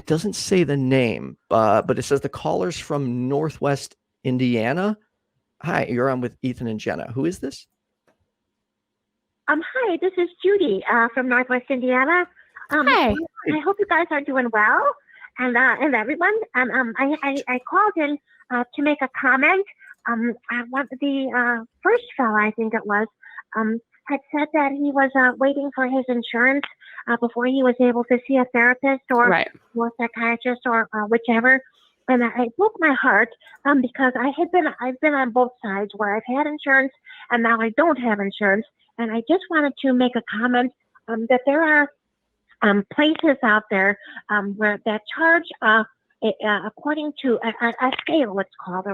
It doesn't say the name, but it says the caller's from Northwest Indiana. Hi, you're on with Ethan and Jenna. Who is this? Hi, this is Judy from Northwest Indiana. Hi. I hope you guys are doing well, and everyone. I called in to make a comment. The first fellow, I think it was, had said that he was waiting for his insurance before he was able to see a therapist or a psychiatrist or whichever. And it broke my heart because I've been on both sides where I've had insurance and now I don't have insurance. And I just wanted to make a comment that there are places out there where that charge according to a scale, it's called,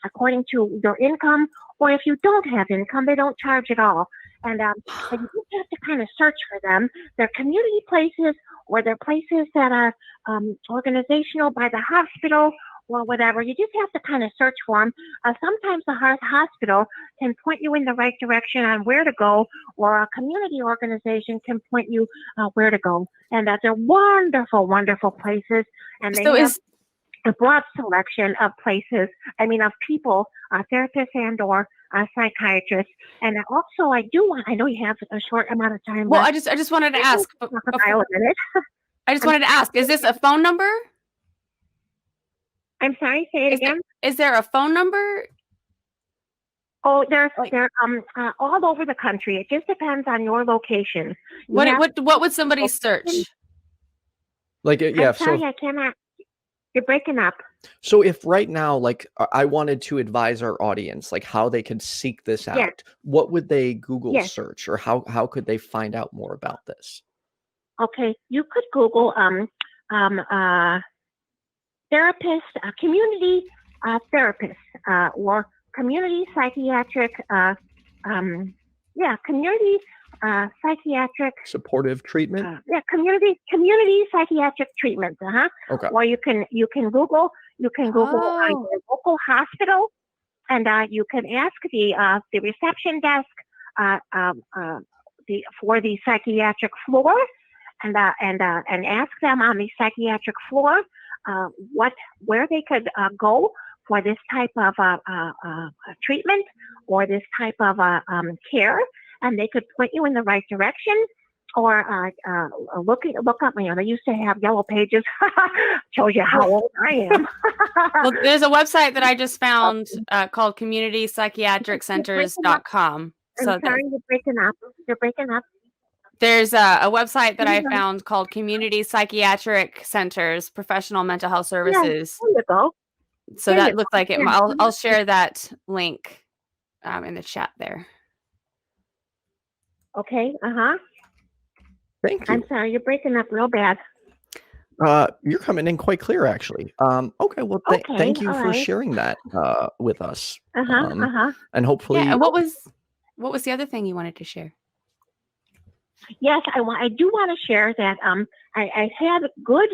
according to your income, or if you don't have income, they don't charge at all. And you have to kind of search for them. They're community places, or they're places that are organizational by the hospital or whatever. You just have to kind of search for them. Sometimes the hospital can point you in the right direction on where to go, or a community organization can point you where to go. And they're wonderful, wonderful places. And they have a broad selection of places, of people, therapists and or psychiatrists. And also I know you have a short amount of time. Well, I just wanted to ask. I just wanted to ask, is this a phone number? I'm sorry, say it again. Is there a phone number? Oh, they're all over the country. It just depends on your location. What would somebody search? I'm sorry, I cannot. You're breaking up. So if right now, I wanted to advise our audience, how they could seek this out, what would they Google search, or how could they find out more about this? Okay, you could Google therapist, community therapist, or community psychiatric, community psychiatric supportive treatment. Community psychiatric treatment. Okay. Or you can Google on your local hospital, and you can ask the reception desk for the psychiatric floor, and ask them on the psychiatric floor where they could go for this type of treatment or this type of care, and they could point you in the right direction. Or look up. They used to have yellow pages. Shows you how old I am. Well, there's a website that I just found called communitypsychiatriccenters.com. I'm sorry, you're breaking up. You're breaking up. There's a website that I found called Community Psychiatric Centers, Professional Mental Health Services. Yeah, there you go. So that looks like it. I'll share that link in the chat there. Okay. Thank you. I'm sorry, you're breaking up real bad. You're coming in quite clear, actually. Okay. Well, thank you for sharing that with us. And hopefully. Yeah. What was the other thing you wanted to share? Yes, I do want to share that I had good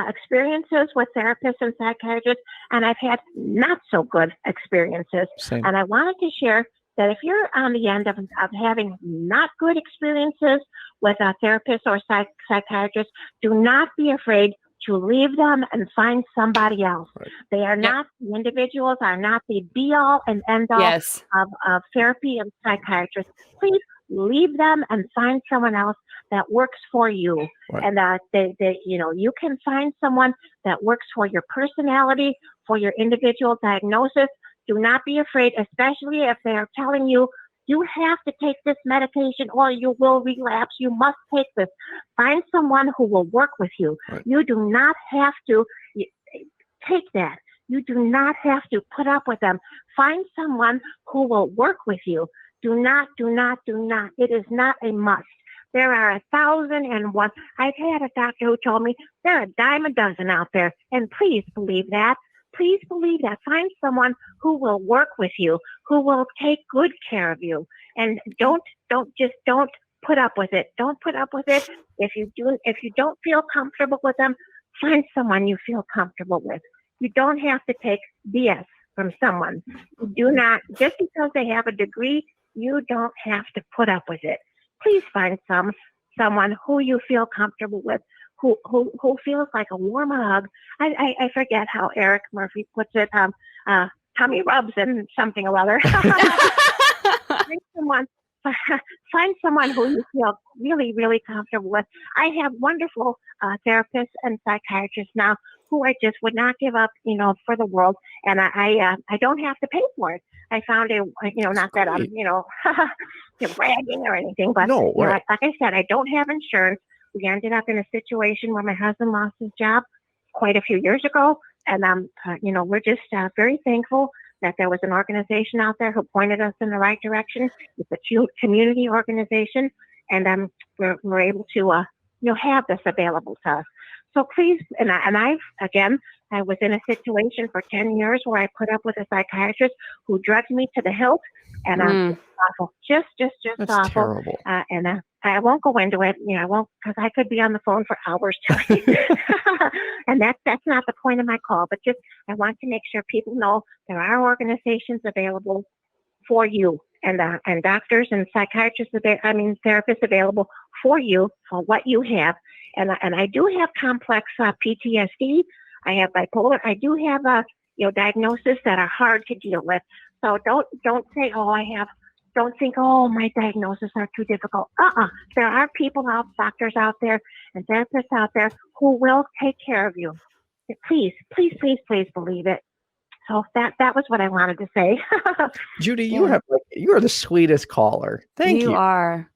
experiences with therapists and psychiatrists, and I've had not so good experiences. Same. And I wanted to share that if you're on the end of having not good experiences with a therapist or psychiatrist, do not be afraid to leave them and find somebody else. Right. They are not, the individuals are not the be-all and end-all of therapy and psychiatrists. Please leave them and find someone else that works for you. Right. And you can find someone that works for your personality, for your individual diagnosis. Do not be afraid, especially if they are telling you, you have to take this medication or you will relapse. You must take this. Find someone who will work with you. Right. You do not have to take that. You do not have to put up with them. Find someone who will work with you. Do not. It is not a must. There are 1,001. I've had a doctor who told me there are a dime a dozen out there. And please believe that. Please believe that. Find someone who will work with you, who will take good care of you. And don't put up with it. Don't put up with it. If you don't feel comfortable with them, find someone you feel comfortable with. You don't have to take BS from someone. Do not, just because they have a degree, you don't have to put up with it. Please find someone who you feel comfortable with, who feels like a warm hug. I forget how Eric Murphy puts it. Tummy rubs and something or other. Find someone who you feel really, really comfortable with. I have wonderful therapists and psychiatrists now who I just would not give up, for the world. And I don't have to pay for it. I found it, not that I'm, bragging or anything, but No, right. like I said, I don't have insurance. We ended up in a situation where my husband lost his job quite a few years ago. And, we're just very thankful that there was an organization out there who pointed us in the right direction. It's a community organization, and we're able to have this available to us. So please, and I was in a situation for 10 years where I put up with a psychiatrist who drugged me to the hilt, and awful, just That's awful. terrible. And I won't go into it, I won't, because I could be on the phone for hours telling you. And that's not the point of my call, but just I want to make sure people know there are organizations available for you, and doctors and psychiatrists, therapists available for you for what you have. And I do have complex PTSD. I have bipolar. I do have diagnoses that are hard to deal with. So don't say, don't think, my diagnoses are too difficult. There are doctors out there and therapists out there who will take care of you. Please, please, please, please believe it. So that was what I wanted to say. Judy, you are the sweetest caller. Thank you. You are.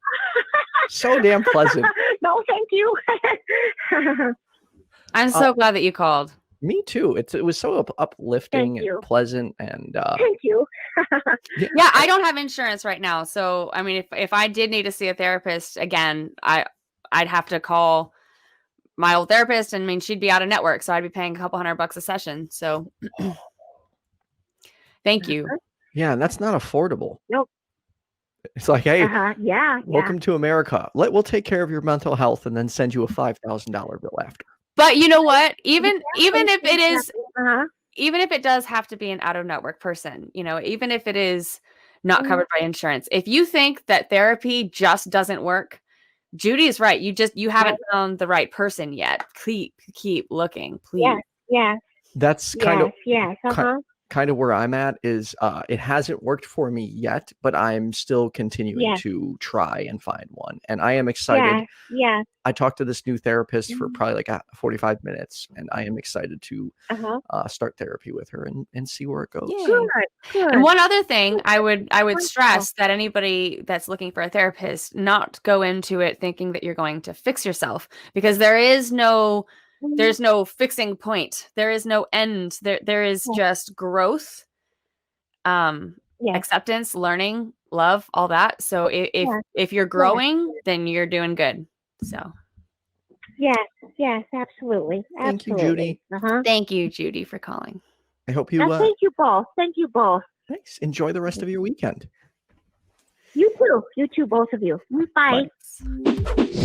So damn pleasant. No, thank you. I'm so glad that you called. Me too. It was so uplifting and pleasant, and thank you. Yeah, I don't have insurance right now, so I mean, if I did need to see a therapist again, I'd have to call my old therapist, and I mean, she'd be out of network, so I'd be paying a couple $100 a session. So, thank you. Yeah, and that's not affordable. Nope. It's like, hey, welcome to America. We'll take care of your mental health and then send you a $5,000 bill after. But you know what? Even if it is, even if it does have to be an out of network person, even if it is not covered by insurance, if you think that therapy just doesn't work, Judy is right. You haven't found the right person yet. Keep looking, please. Yeah. That's kind of where I'm at is it hasn't worked for me yet, but I'm still continuing to try and find one. And I am excited. Yeah. I talked to this new therapist for probably like 45 minutes, and I am excited to start therapy with her and see where it goes. Good. And one other thing I would stress that anybody that's looking for a therapist not go into it thinking that you're going to fix yourself, because there's no fixing point. There is no end. There is just growth, acceptance, learning, love, all that. So if you're growing, then you're doing good. So yes, absolutely. Thank you, Judy. Thank you, Judy, for calling. I hope you. Thank you both. Thanks. Enjoy the rest of your weekend. You too, both of you. Bye. Bye.